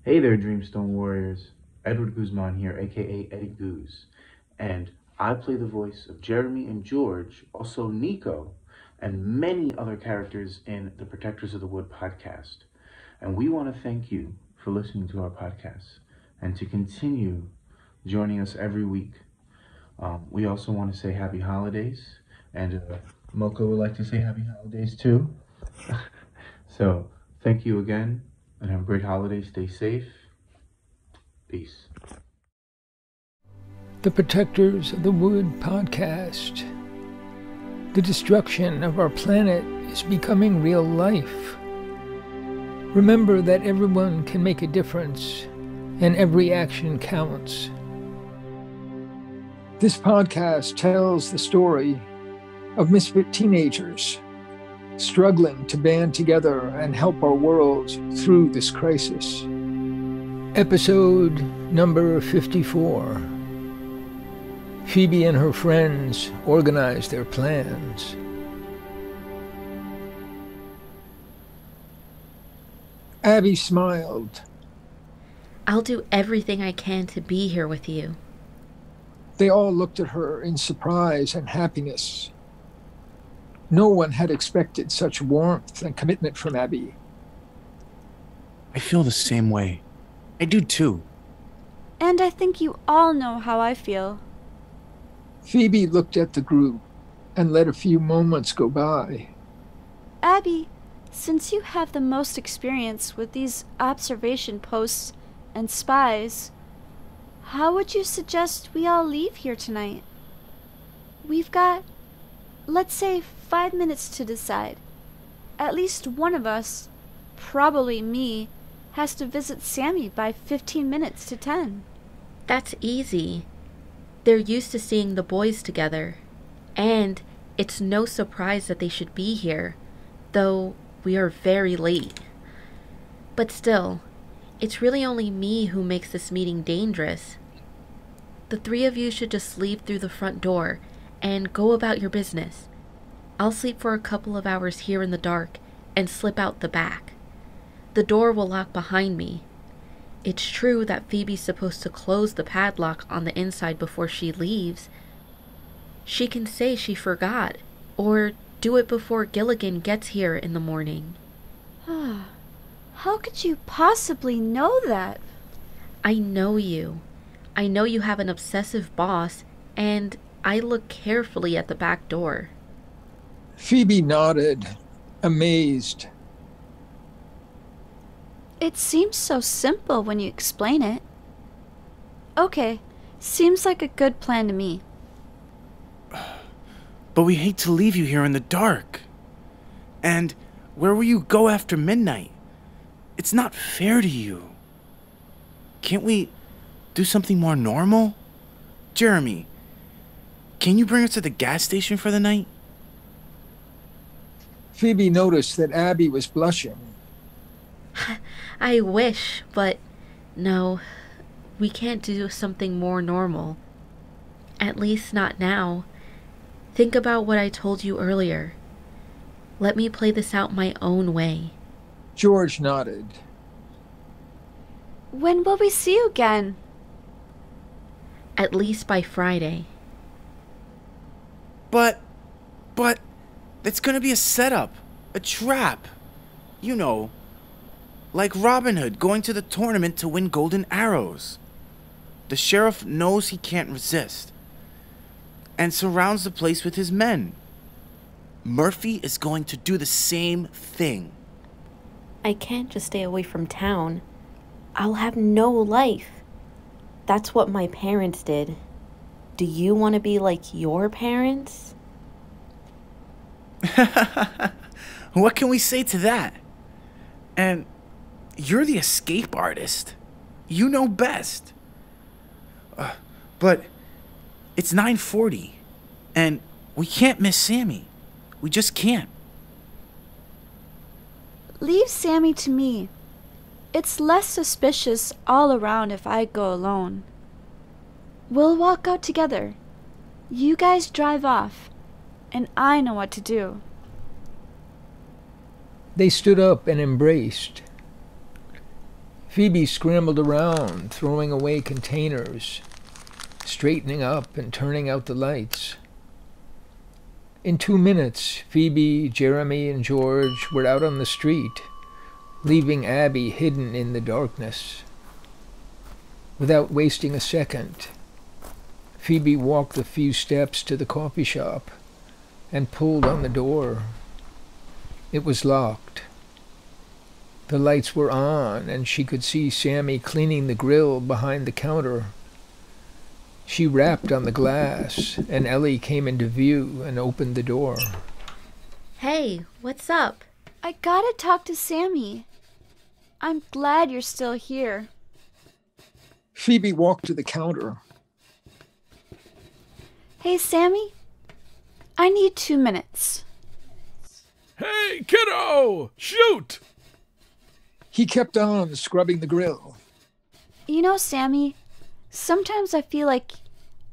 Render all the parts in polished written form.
Hey there, Dreamstone Warriors. Edward Guzman here, aka Eddie Goose. And I play the voice of Jeremy and George, also Nico, and many other characters in the Protectors of the Wood podcast. And we want to thank you for listening to our podcast and to continue joining us every week. We also want to say happy holidays, and Mocha would like to say happy holidays too. So thank you again, and have a great holiday. Stay safe. Peace. The Protectors of the Wood podcast. The destruction of our planet is becoming real life. Remember that everyone can make a difference, and every action counts. This podcast tells the story of misfit teenagers struggling to band together and help our world through this crisis. Episode number 54. Phoebe and her friends organize their plans. Abby smiled. I'll do everything I can to be here with you. They all looked at her in surprise and happiness. No one had expected such warmth and commitment from Abby. I feel the same way. I do too. And I think you all know how I feel. Phoebe looked at the group and let a few moments go by. Abby, since you have the most experience with these observation posts and spies, how would you suggest we all leave here tonight? We've got, let's say, 5 minutes to decide. At least one of us, probably me, has to visit Sammy by 15 minutes to 10. That's easy. They're used to seeing the boys together. And it's no surprise that they should be here, though we are very late. But still, it's really only me who makes this meeting dangerous. The three of you should just leave through the front door and go about your business. I'll sleep for a couple of hours here in the dark and slip out the back. The door will lock behind me. It's true that Phoebe's supposed to close the padlock on the inside before she leaves. She can say she forgot, or do it before Gilligan gets here in the morning. How could you possibly know that? I know you. I know you have an obsessive boss, and I look carefully at the back door. Phoebe nodded, amazed. It seems so simple when you explain it. Okay, seems like a good plan to me. But we hate to leave you here in the dark. And where will you go after midnight? It's not fair to you. Can't we do something more normal? Jeremy, can you bring us to the gas station for the night? Phoebe noticed that Abby was blushing. I wish, but no, we can't do something more normal. At least not now. Think about what I told you earlier. Let me play this out my own way. George nodded. When will we see you again? At least by Friday. But, it's gonna be a setup, a trap. You know, like Robin Hood going to the tournament to win golden arrows. The sheriff knows he can't resist and surrounds the place with his men. Murphy is going to do the same thing. I can't just stay away from town. I'll have no life. That's what my parents did. Do you want to be like your parents? What can we say to that? And you're the escape artist. You know best. But it's 9:40, and we can't miss Sammy. We just can't. Leave Sammy to me. It's less suspicious all around if I go alone. We'll walk out together. You guys drive off, and I know what to do. They stood up and embraced. Phoebe scrambled around, throwing away containers, straightening up and turning out the lights. In 2 minutes, Phoebe, Jeremy, and George were out on the street, leaving Abby hidden in the darkness. Without wasting a second, Phoebe walked the few steps to the coffee shop and pulled on the door. It was locked. The lights were on, and she could see Sammy cleaning the grill behind the counter. She rapped on the glass, and Ellie came into view and opened the door. Hey, what's up? I gotta talk to Sammy. I'm glad you're still here. Phoebe walked to the counter. Hey, Sammy. I need 2 minutes. Hey, kiddo! Shoot! He kept on scrubbing the grill. You know, Sammy, sometimes I feel like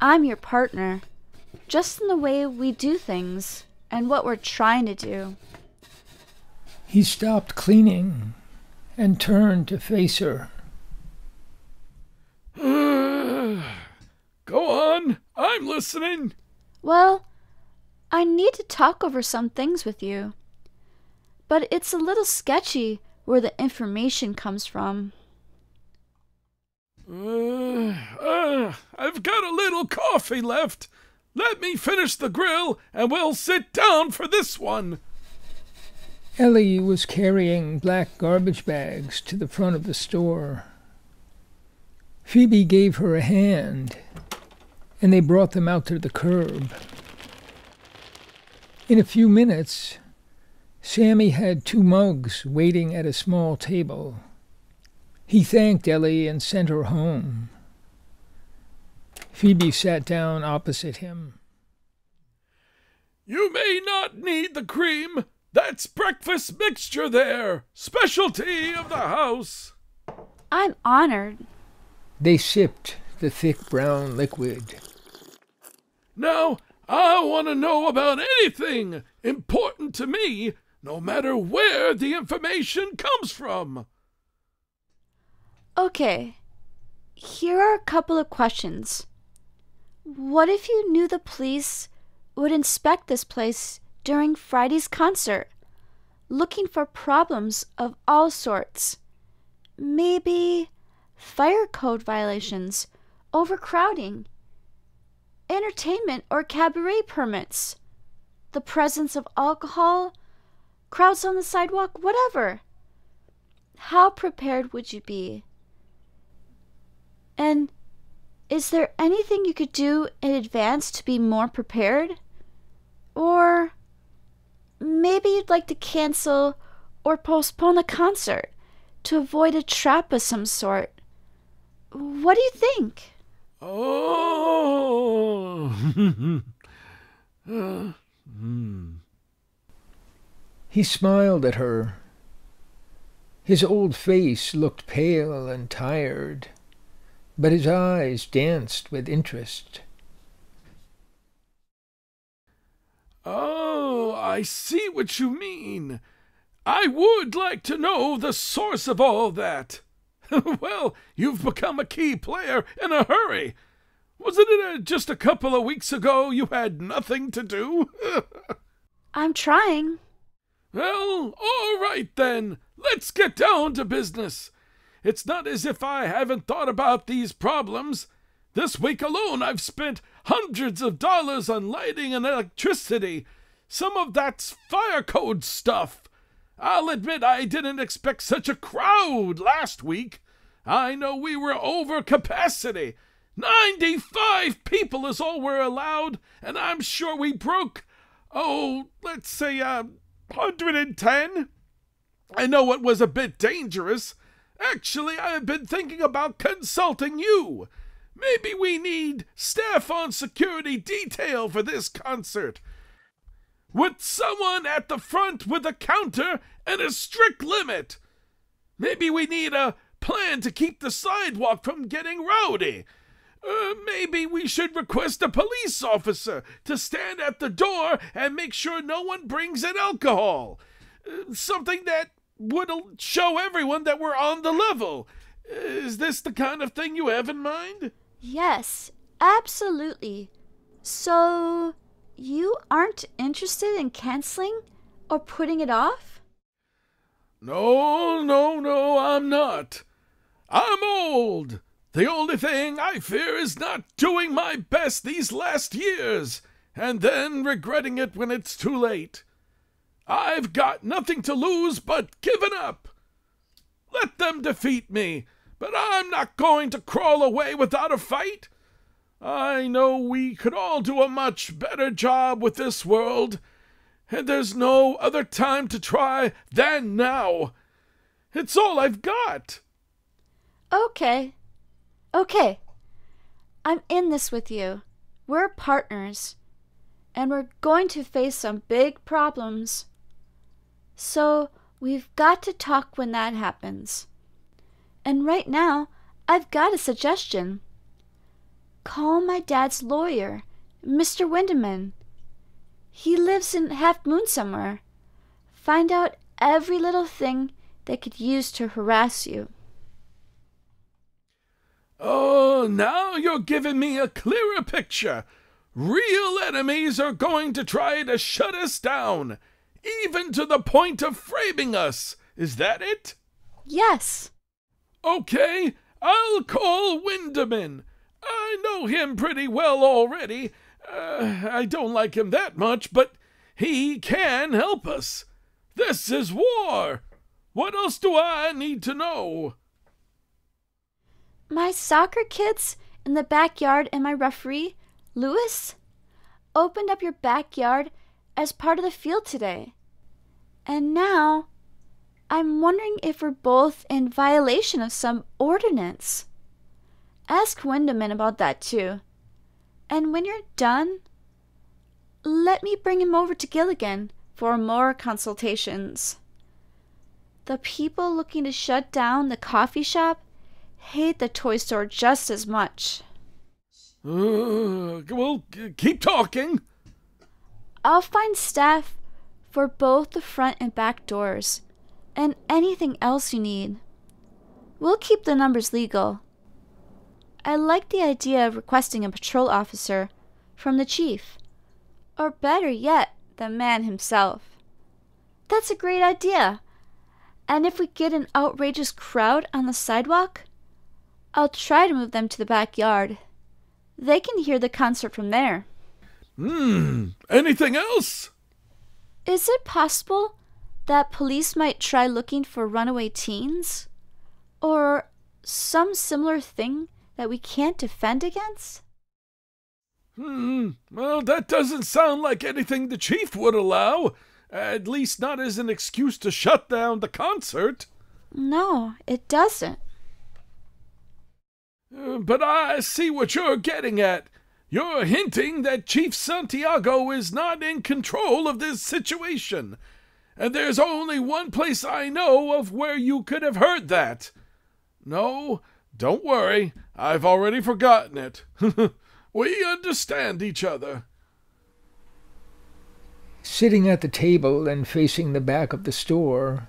I'm your partner, just in the way we do things and what we're trying to do. He stopped cleaning and turned to face her. Go on, I'm listening. Well, I need to talk over some things with you, but it's a little sketchy where the information comes from. I've got a little coffee left. Let me finish the grill and we'll sit down for this one. Ellie was carrying black garbage bags to the front of the store. Phoebe gave her a hand, and they brought them out to the curb. In a few minutes, Sammy had 2 mugs waiting at a small table. He thanked Ellie and sent her home. Phoebe sat down opposite him. You may not need the cream. That's breakfast mixture there. Specialty of the house. I'm honored. They sipped the thick brown liquid. Now, I want to know about anything important to me, no matter where the information comes from. Okay, here are a couple of questions. What if you knew the police would inspect this place during Friday's concert, looking for problems of all sorts? Maybe fire code violations, overcrowding, entertainment or cabaret permits, the presence of alcohol, crowds on the sidewalk, whatever. How prepared would you be? And is there anything you could do in advance to be more prepared? Or maybe you'd like to cancel or postpone the concert to avoid a trap of some sort. What do you think? Oh. He smiled at her. His old face looked pale and tired, but his eyes danced with interest. Oh, I see what you mean. I would like to know the source of all that. Well, you've become a key player in a hurry. Wasn't it just a couple of weeks ago you had nothing to do? I'm trying. Well, all right then. Let's get down to business. It's not as if I haven't thought about these problems. This week alone I've spent hundreds of dollars on lighting and electricity. Some of that's fire code stuff. I'll admit I didn't expect such a crowd last week. I know we were over capacity. 95 people is all we're allowed, and I'm sure we broke, let's say 110. I know it was a bit dangerous. Actually, I have been thinking about consulting you. Maybe we need staff on security detail for this concert. With someone at the front with a counter and a strict limit. Maybe we need a plan to keep the sidewalk from getting rowdy. Maybe we should request a police officer to stand at the door and make sure no one brings in alcohol. Something that would show everyone that we're on the level. Is this the kind of thing you have in mind? Yes, absolutely. So, you aren't interested in canceling or putting it off? No, I'm not. I'm old. The only thing I fear is not doing my best these last years, and then regretting it when it's too late. I've got nothing to lose but giving up. Let them defeat me, but I'm not going to crawl away without a fight. I know we could all do a much better job with this world, and there's no other time to try than now. It's all I've got. Okay. I'm in this with you. We're partners, and we're going to face some big problems. So we've got to talk when that happens. And right now, I've got a suggestion. Call my dad's lawyer, Mr. Windeman. He lives in Half Moon somewhere. Find out every little thing they could use to harass you. Oh, now you're giving me a clearer picture. Real enemies are going to try to shut us down, even to the point of framing us. Is that it? Yes. Okay, I'll call Windeman. I know him pretty well already. I don't like him that much, but he can help us. This is war. What else do I need to know? My soccer kids in the backyard and my referee, Lewis, opened up your backyard as part of the field today. And now, I'm wondering if we're both in violation of some ordinance. Ask Windeman about that too. And when you're done, let me bring him over to Gilligan for more consultations. The people looking to shut down the coffee shop hate the toy store just as much. Well, keep talking. I'll find staff for both the front and back doors, and anything else you need. We'll keep the numbers legal. I like the idea of requesting a patrol officer from the chief, or better yet, the man himself. That's a great idea. And if we get an outrageous crowd on the sidewalk, I'll try to move them to the backyard. They can hear the concert from there. Anything else? Is it possible that police might try looking for runaway teens? Or some similar thing that we can't defend against? Well, that doesn't sound like anything the chief would allow. At least not as an excuse to shut down the concert. No, it doesn't. But I see what you're getting at. You're hinting that Chief Santiago is not in control of this situation. And there's only one place I know of where you could have heard that. No, don't worry. I've already forgotten it. We understand each other. Sitting at the table and facing the back of the store,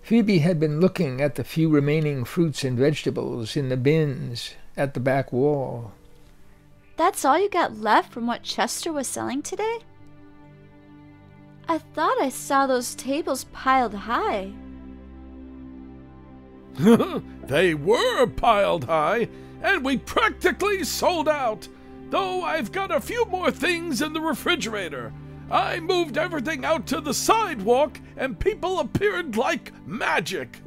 Phoebe had been looking at the few remaining fruits and vegetables in the bins at the back wall. That's all you got left from what Chester was selling today? I thought I saw those tables piled high. They were piled high, and we practically sold out, though I've got a few more things in the refrigerator. I moved everything out to the sidewalk, and people appeared like magic.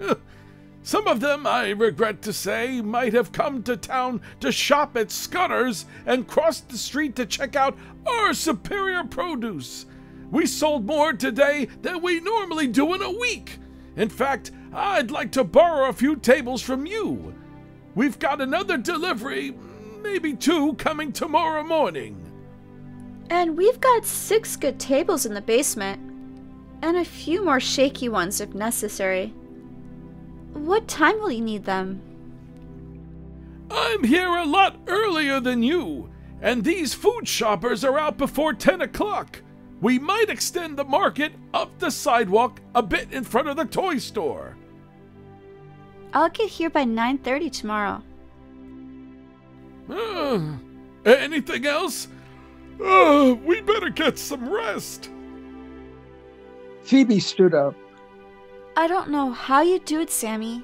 Some of them, I regret to say, might have come to town to shop at Scudder's and crossed the street to check out our superior produce. We sold more today than we normally do in a week. In fact, I'd like to borrow a few tables from you. We've got another delivery, maybe 2, coming tomorrow morning. And we've got 6 good tables in the basement, and a few more shaky ones if necessary. What time will you need them? I'm here a lot earlier than you, and these food shoppers are out before 10 o'clock. We might extend the market up the sidewalk a bit in front of the toy store. I'll get here by 9:30 tomorrow. Anything else? We better get some rest. Phoebe stood up. I don't know how you do it, Sammy.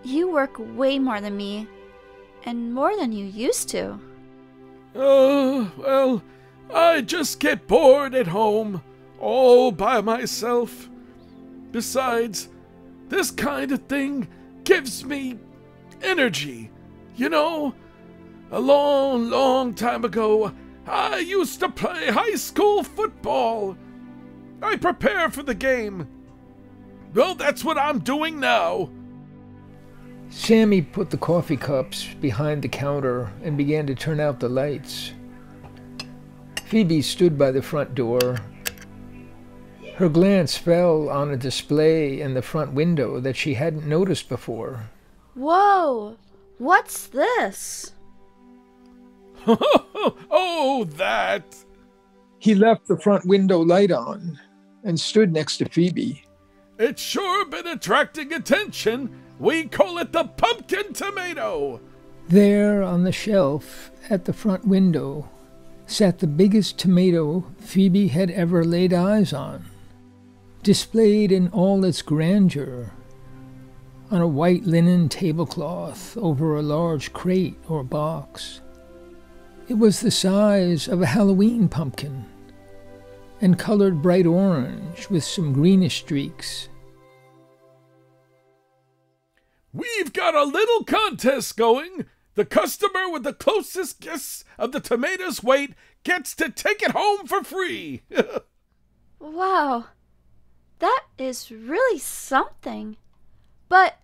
You work way more than me, and more than you used to. Well, I just get bored at home, all by myself. Besides, this kind of thing gives me energy, you know? A long, long time ago, I used to play high school football. I prepare for the game. Well, that's what I'm doing now. Sammy put the coffee cups behind the counter and began to turn out the lights. Phoebe stood by the front door. Her glance fell on a display in the front window that she hadn't noticed before. Whoa! What's this? Oh, that! He left the front window light on and stood next to Phoebe. It's sure been attracting attention. We call it the pumpkin tomato. There on the shelf at the front window sat the biggest tomato Phoebe had ever laid eyes on, displayed in all its grandeur on a white linen tablecloth over a large crate or box. It was the size of a Halloween pumpkin and colored bright orange with some greenish streaks. We've got a little contest going. The customer with the closest guess of the tomato's weight gets to take it home for free. Wow, that is really something. But,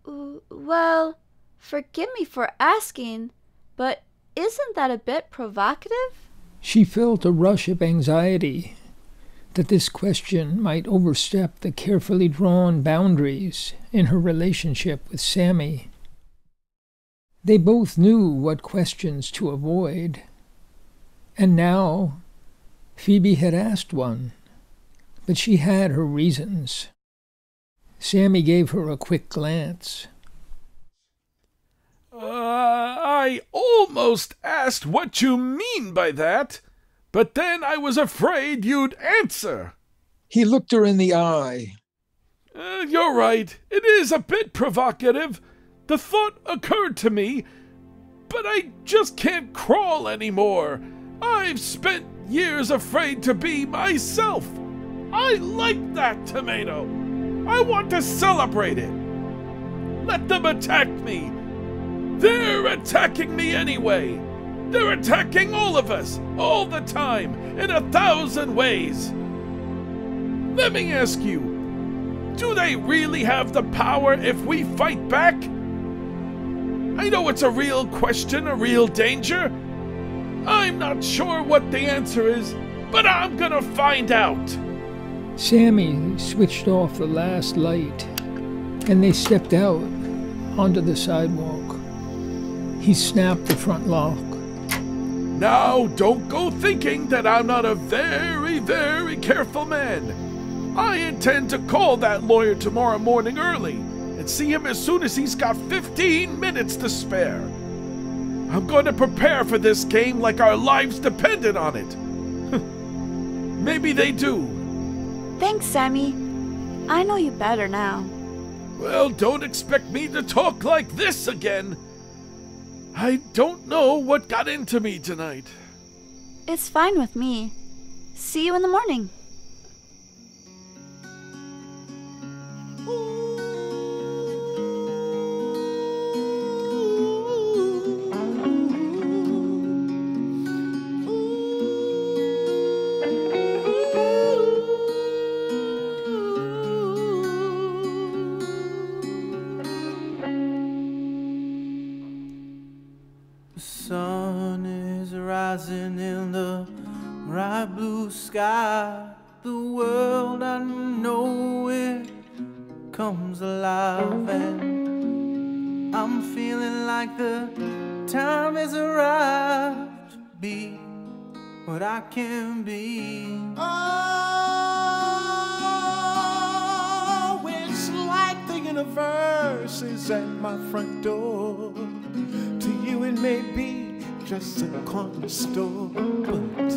well, forgive me for asking, but isn't that a bit provocative? She felt a rush of anxiety that this question might overstep the carefully drawn boundaries in her relationship with Sammy. They both knew what questions to avoid, and now Phoebe had asked one, but she had her reasons. Sammy gave her a quick glance. I almost asked what you mean by that, but then I was afraid you'd answer. He looked her in the eye. You're right. It is a bit provocative. The thought occurred to me, but I just can't crawl anymore. I've spent years afraid to be myself. I like that tomato. I want to celebrate it. Let them attack me. They're attacking me anyway. They're attacking all of us, all the time, in 1,000 ways. Let me ask you, do they really have the power if we fight back? I know it's a real question, a real danger. I'm not sure what the answer is, but I'm gonna find out. Sammy switched off the last light, and they stepped out onto the sidewalk. He snapped the front lock. Now, don't go thinking that I'm not a very, very careful man. I intend to call that lawyer tomorrow morning early and see him as soon as he's got 15 minutes to spare. I'm going to prepare for this game like our lives depended on it. Maybe they do. Thanks, Sammy. I know you better now. Well, don't expect me to talk like this again. I don't know what got into me tonight. It's fine with me. See you in the morning. The sun is rising in the bright blue sky. The world, I know it comes alive, and I'm feeling like the time has arrived to be what I can be. Oh, it's like thinking of universe is at my front door. To you it may be just a corner store, but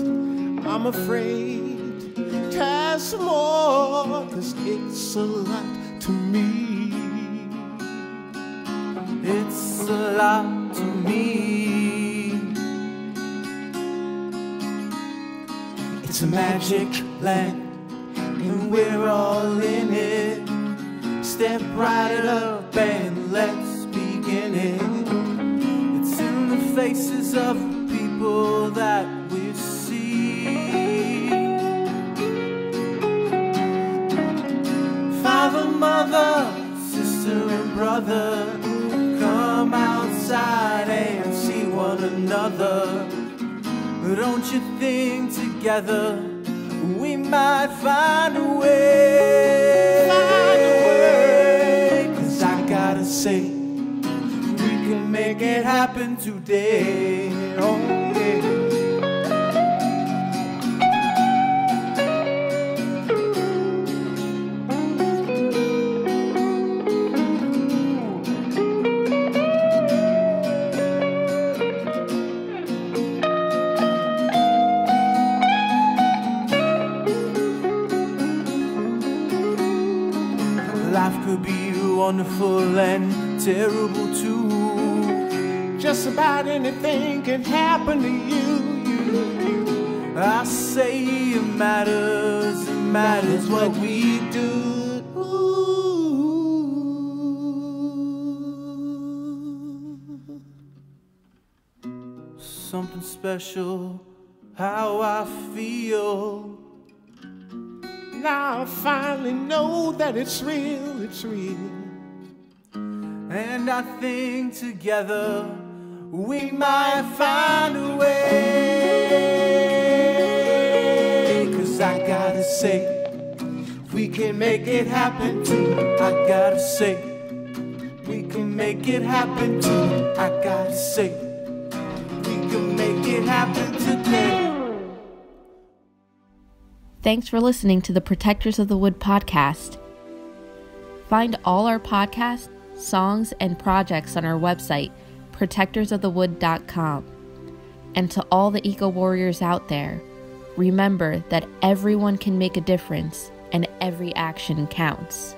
I'm afraid there's more, 'cause it's a lot to me. It's a lot to me. It's a magic land, and we're all in it. Step right up and let's begin it. It's in the faces of people that we see. Father, mother, sister and brother, come outside and see one another. Don't you think together we might find a way? Find a way. 'Cause I gotta say, we can make it happen today. Oh yeah. Life could be wonderful and terrible too. Just about anything can happen to you. I say it matters what we do. Ooh. Something special, how I feel. Now I finally know that it's real, it's real. And I think together we might find a way. 'Cause I gotta say, we can make it happen too. I gotta say, we can make it happen too. I gotta say, we can make it happen today. Thanks for listening to the Protectors of the Wood podcast. Find all our podcasts, songs, and projects on our website, protectorsofthewood.com. And to all the eco warriors out there, remember that everyone can make a difference and every action counts.